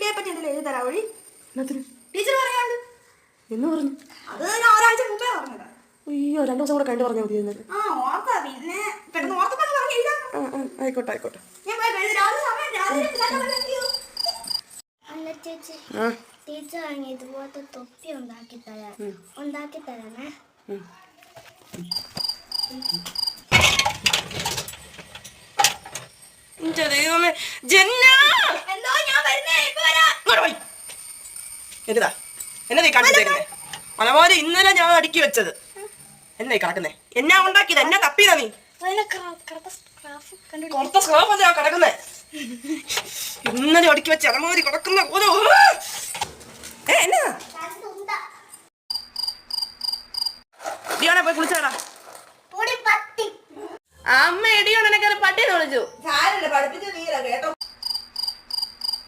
ജോലിയെ പറ്റി എന്തെങ്കിലും എഴുതി തരാം വഴി. ടീച്ചർ പറയാണ്ട് എന്ന് പറഞ്ഞു. അത് ഞാൻ ഒരാഴ്ച മുമ്പേ പറഞ്ഞതാ. അയ്യോ 2 ദിവസം കൂടെ കഴിഞ്ഞ് പറഞ്ഞാൽ മതി. ആ ഓർത്താ പിന്നെ പെട്ടെന്ന് ഓർത്തപ്പോ ആയിക്കോട്ടെ ആയിക്കോട്ടെ. അല്ല ചേച്ചി, ടീച്ചർ ഇതുപോലത്തെ തൊപ്പി ഉണ്ടാക്കി തരണേ. ദൈവമേ ജന്ന, എന്തോ ഞാൻ വരുന്നേ, ഇപ്പൊ വരാം. എന്താ എന്നാ നീ കാണിച്ചേക്കുന്നേ? മലമാരി ഇന്നലെ ഞാൻ അടുക്കി വെച്ചത് എന്നായി കിടക്കുന്നേ? എന്നാ ഉണ്ടാക്കിയത്? എന്നാ തപ്പിയതാ നീ? കുറത്ത സ്ക്രാഫ് അല്ലേ കിടക്കുന്നേ? ഇന്നലെ അടുക്കി വെച്ച അലമാരി കിടക്കുന്ന എന്നാ ഇടിയോണെ പോയി കുളിച്ചാടാ. അമ്മ ഇടിയോണെ പട്ടിന്ന് വിളിച്ചു. പഠിപ്പിച്ചു നീല കേട്ടോ.